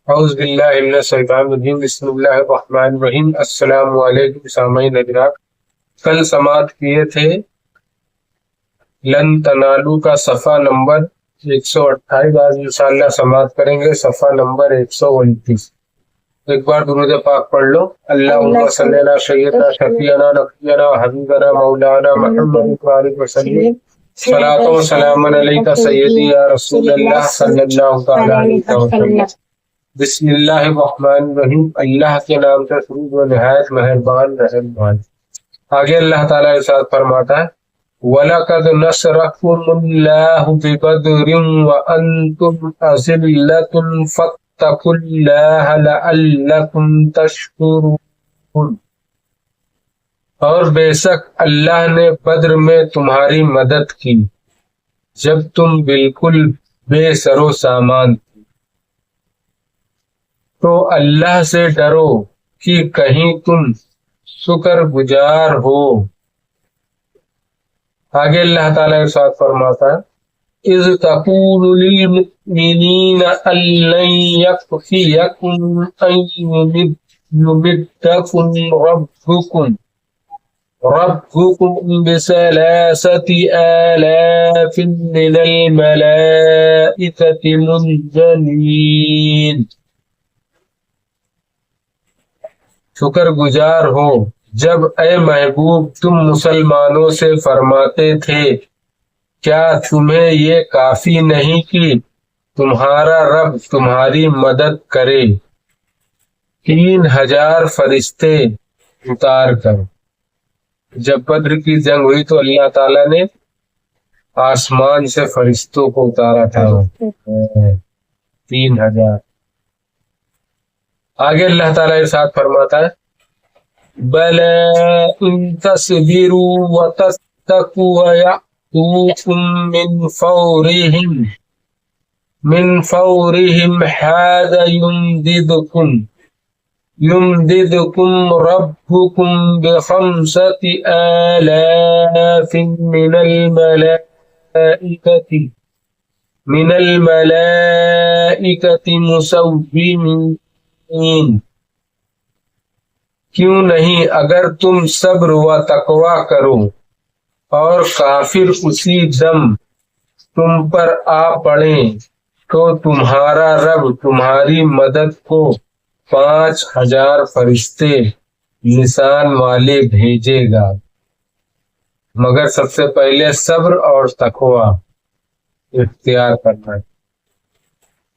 اعوذ باللہ من الشیطان الرجیم بسم اللہ الرحمن الرحیم السلام علیکم سامعین حضرات۔ کل سماعت کیے تھے لن تنالو کا صفحہ نمبر 128، آج انشاءاللہ سماعت کریں گے صفحہ نمبر 129۔ ایک بار درود پاک پڑھ لو۔ اللہم صلی علی سیدنا شفیعنا نبینا حبیبنا مولانا محمد وآلہ وسلم، صلاۃ و سلام علیک سیدی یا رسول اللہ صلی اللہ تعالی علیہ وسلم۔ بسم اللہ الرحمن الرحیم، اللہ کے نام سے شروع و نہایت مہربان رحم والے۔ آگے اللہ تعالیٰ ارشاد فرماتا ہے وَلَقَدْ نَصَرَكُمُ اللَّهُ بِبَدْرٍ وَأَنْتُمْ أَذِلَّةٌ فَاتَّقُوا اللَّهَ لَعَلَّكُمْ تَشْكُرُونَ۔ اور بے شک اللہ نے بدر میں تمہاری مدد کی جب تم بالکل بے سر و سامان، تو اللہ سے ڈرو کہ کہیں تم شکر گزار ہو۔ آگے اللہ تعالیٰ ارشاد فرماتا ہے اذ تقول للمؤمنین ان لن یکفیکم ان یمدکم ربکم بثلاثۃ آلاف من الملائکۃ منزلین۔ شکر گزار ہو جب اے محبوب تم مسلمانوں سے فرماتے تھے کیا تمہیں یہ کافی نہیں کہ تمہارا رب تمہاری مدد کرے 3000 فرشتے اتار کر۔ جب بدر کی جنگ ہوئی تو اللہ تعالیٰ نے آسمان سے فرشتوں کو اتارا تھا 3000۔ آگے اللہ تعالیٰ ارشاد فرماتا ہے بَلَىٰ إِن تَصْبِرُوا وَتَتَّقُوا وَيَأْتُوكُم مِّن فَوْرِهِمْ هَٰذَا يُمْدِدْكُمْ رَبُّكُم بِخَمْسَةِ آلَافٍ مِّنَ الْمَلَائِكَةِ مُسَوِّمِينَ۔ کیوں نہیں اگر تم صبر و تقوی کرو اور کافر اسی دم تم پر آ پڑیں تو تمہارا رب تمہاری مدد کو 5000 فرشتے نشان والے بھیجے گا، مگر سب سے پہلے صبر اور تقوی اختیار کرنا ہے۔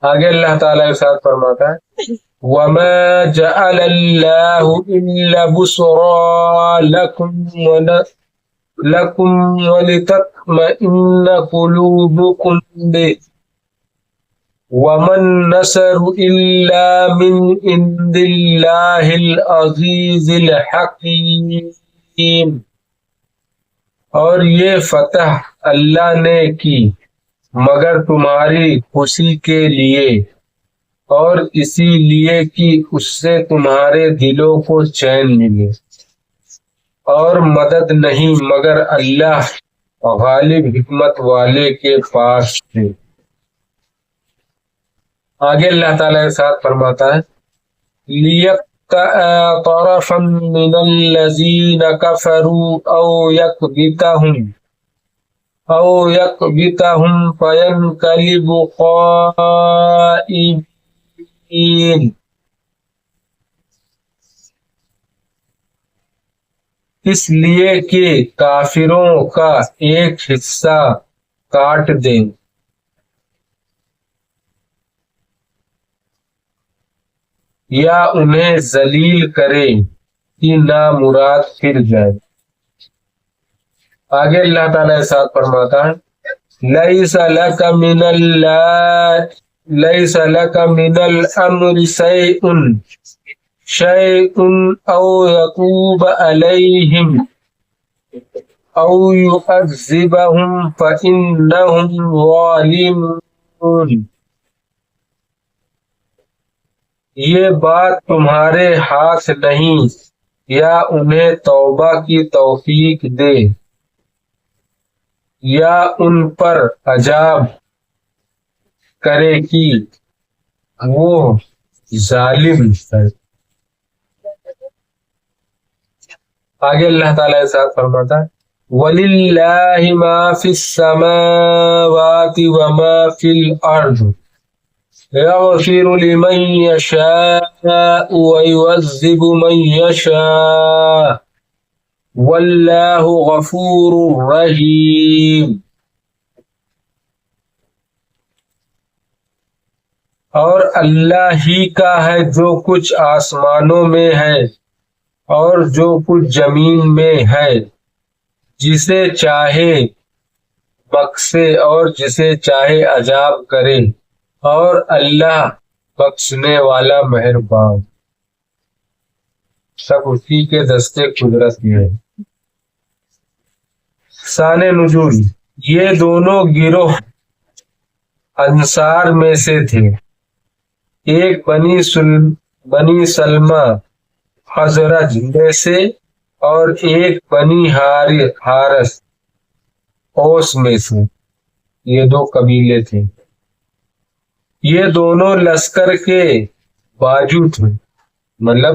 آگے اللہ تعالیٰ ارشاد فرماتا ہے وَمَا جَعَلَ اللَّهُ إِلَّا بُشْرَىٰ لَكُمْ وَلِتَطْمَئِنَّ قُلُوبُكُمْ بِهِ وَمَا النَّصْرُ إِلَّا مِنْ عِندِ اللَّهِ الْعَزِيزِ الْحَكِيمِ۔ اور یہ فتح اللہ نے کی مگر تمہاری خوشی کے لیے، اور اسی لیے کہ اس سے تمہارے دلوں کو چین ملے، اور مدد نہیں مگر اللہ غالب حکمت والے کے پاس سے۔ آگے اللہ تعالیٰ ارشاد فرماتا ہے لِيَقْطَعَ طَرَفًا مِّنَ الَّذِينَ كَفَرُوا أَوْ يَكْبِتَهُمْ فَيَنْقَلِبُوا خَائِبِينَ۔ اس لیے کہ کافروں کا ایک حصہ کاٹ دیں یا انہیں ذلیل کرے کہ نامراد پھر جائے۔ آگے اللہ تعالیٰ ارشاد فرماتا ہے لَيْسَ لَكَ مِنَ الْأَمْرِ شَيْءٌ أَوْ يَتُوبَ عَلَيْهِمْ أَوْ يُعَذِّبَهُمْ فَإِنَّهُمْ ظَالِمُونَ۔ یہ بات تمہارے ہاتھ نہیں یا انہیں توبہ کی توفیق دے یا ان پر عذاب کرے کہ وہ ظالم ہے۔ آگے اللہ تعالیٰ ارشاد فرماتا ہے وَلِلَّهِ مَا فِي السَّمَاوَاتِ وَمَا فِي الْأَرْضِ يَغْفِرُ لِمَن يَشَاءُ وَيُعَذِّبُ مَن يَشَاءُ وَاللَّهُ غَفُورٌ رَحِيمٌ۔ اور اللہ ہی کا ہے جو کچھ آسمانوں میں ہے اور جو کچھ زمین میں ہے، جسے چاہے بخشے اور جسے چاہے عذاب کرے، اور اللہ بخشنے والا مہربان۔ سب اسی کے دستے قدرت ہے۔ شان نزول، یہ دونوں گروہ انصار میں سے تھے، ایک بنی سلمہ خزرج میں سے اور ایک بنی حارث اوس میں سے، یہ دو قبیلے تھے۔ یہ دونوں لشکر کے بازو تھے، مطلب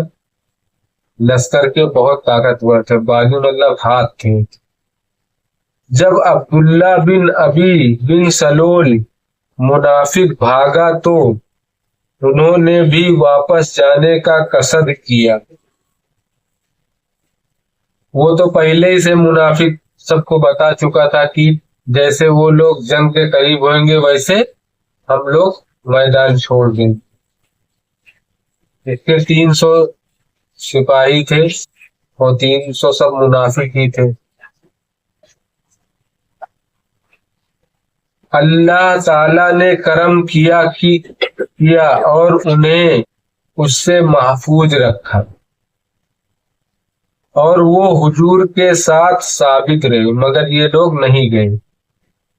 لشکر کے بہت طاقتور تھے، بازو مطلب ہاتھ تھے۔ جب عبداللہ بن ابی بن سلول منافق بھاگا تو انہوں نے بھی واپس جانے کا قصد کیا۔ وہ تو پہلے ہی سے منافق سب کو بتا چکا تھا کہ جیسے وہ لوگ جنگ کے قریب ہوئیں گے ویسے ہم لوگ میدان چھوڑ دیں۔ اس کے 300 سپاہی تھے اور 300 سب منافق ہی تھے۔ اللہ تعالی نے کرم کیا اور انہیں اس سے محفوظ رکھا، اور وہ حضور کے ساتھ ثابت رہے، مگر یہ لوگ نہیں گئے۔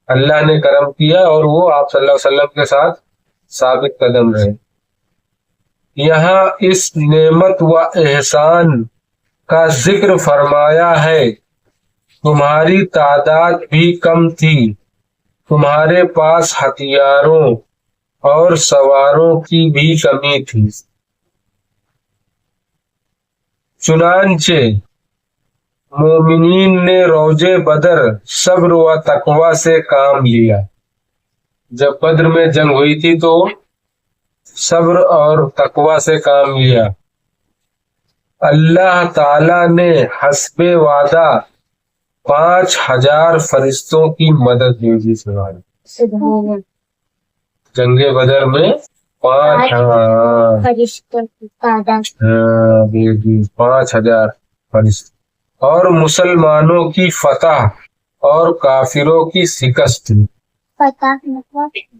اللہ نے کرم کیا اور وہ آپ صلی اللہ علیہ وسلم کے ساتھ ثابت قدم رہے۔ یہاں اس نعمت و احسان کا ذکر فرمایا ہے تمہاری تعداد بھی کم تھی، تمہارے پاس ہتھیاروں اور سواروں کی بھی کمی تھی، چنانچہ مومنین نے روز بدر صبر و تقوی سے کام لیا۔ جب بدر میں جنگ ہوئی تھی تو صبر اور تقوی سے کام لیا۔ اللہ تعالی نے حسب وعدہ 5000 فرشتوں کی مدد دی جنگ بدر میں 5000 فرشتے، اور مسلمانوں کی فتح اور کافروں کی شکست ہوئی،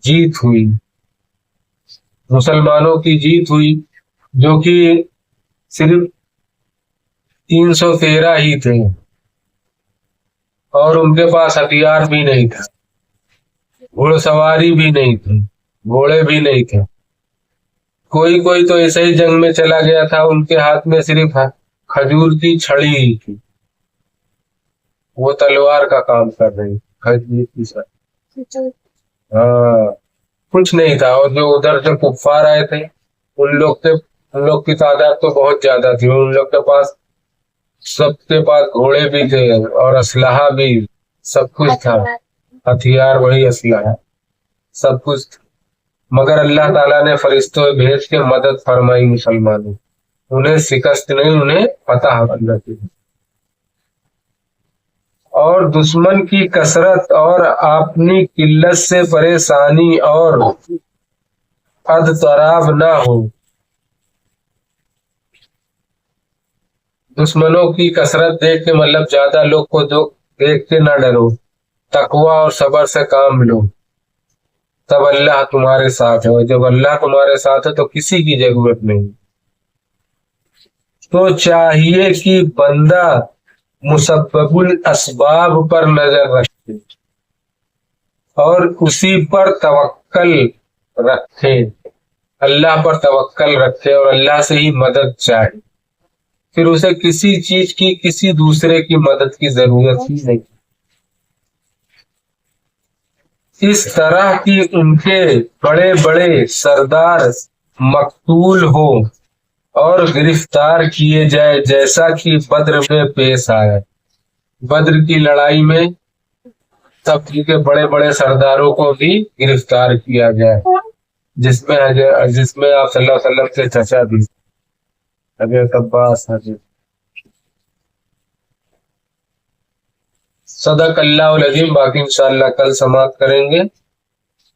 جیت ہوئی، مسلمانوں کی جیت ہوئی جو کہ صرف 313 ہی تھے، اور ان کے پاس ہتھیار بھی نہیں تھا، گھوڑ سواری بھی نہیں تھی، گھوڑے بھی نہیں تھے، کوئی تو ایسے ہی جنگ میں چلا گیا تھا، ان کے ہاتھ میں صرف کھجور کی چھڑی ہی تھی، وہ تلوار کا کام کر رہی کھجور کی چھڑی، کچھ نہیں تھا۔ اور جو ادھر جو کفار آئے تھے ان لوگ کی تعداد تو بہت زیادہ تھی، ان لوگ کے پاس سب کے پاس گھوڑے بھی تھے اور اسلحہ بھی، سب کچھ تھا، ہتھیار وہی اسلحہ سب کچھ تھا، مگر اللہ تعالیٰ نے فرشتوں بھیج کے مدد فرمائی مسلمانوں، انہیں شکست نہیں، انہیں فتح اللہ کی۔ اور دشمن کی کثرت اور اپنی قلت سے پریشانی اور اضطراب نہ ہو، دشمنوں کی کثرت دیکھ کے مطلب زیادہ لوگ کو دیکھ کے نہ ڈرو، تقوی اور صبر سے کام لو، تب اللہ تمہارے ساتھ ہے، اور جب اللہ تمہارے ساتھ ہے تو کسی کی ضرورت نہیں۔ تو چاہیے کہ بندہ مسبب الاسباب پر نظر رکھے اور اسی پر توکل رکھے، اللہ پر توکل رکھے اور اللہ سے ہی مدد چاہے، پھر اسے کسی چیز کی کسی دوسرے کی مدد کی ضرورت ہی نہیں۔ اس طرح کی ان کے بڑے بڑے سردار مقتول ہو اور گرفتار کیے جائے جیسا کہ بدر میں پیش آیا۔ بدر کی لڑائی میں سب کے بڑے بڑے سرداروں کو بھی گرفتار کیا گیا، جس میں آپ صلی اللہ علیہ وسلم کے چچا بھی حضرت عباس حضرت۔ صدق اللہ العظیم۔ باقی انشاءاللہ کل سماعت کریں گے۔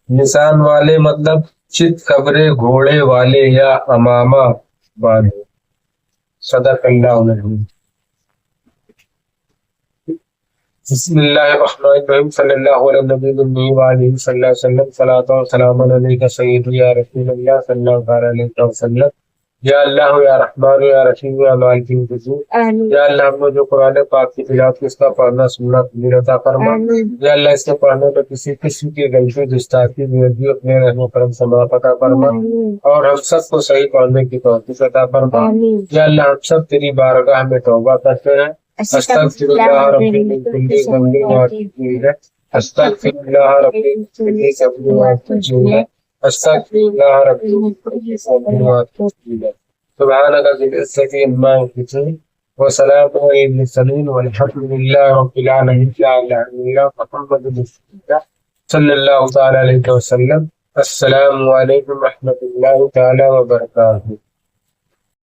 نشان والے مطلب چت قبرے گھوڑے والے یا امامہ والے۔ صدق اللہ العظیم۔ بسم اللہ الرحمن الرحیم۔ صلی اللہ علیہ نبی المی وآلہ صلی اللہ علیہ وسلم۔ صلاۃ و سلام علیک سید یا رسول اللہ صلی اللہ علیہ وسلم۔ یا اللہ یا رحمان یا رحیم یا مالک الوجود۔ یا اللہ ہم نے جو قرآن پاک کی تلاوت کی اس کا پڑھنا سننا قبول عطا فرما۔ یا اللہ اس کے پڑھنے پر کسی قسم کی غلطی گستاخی بےادبی اپنے رحم و کرم سے معاف عطا فرما، اور ہم سب کو صحیح پڑھنے کی توفیق عطا فرما۔ یا اللہ ہم سب تیری بارگاہ میں توبہ کرتے ہیں۔ استغفر اللہ ربی من کل ذنب واتوب الیہ۔ استغفر اللہ ربی من کل ذنب واتوب الیہ۔ استغفر اللہ ربی من کل ذنب واتوب الیہ۔ سبحانک رب العزۃ عما یصفون وسلام علی المرسلین والحمد للہ رب العالمین۔ محمد رسول اللہ صلی اللہ تعالی علیہ وسلم۔ السلام علیکم و رحمۃ اللہ تعالی وبرکاتہ۔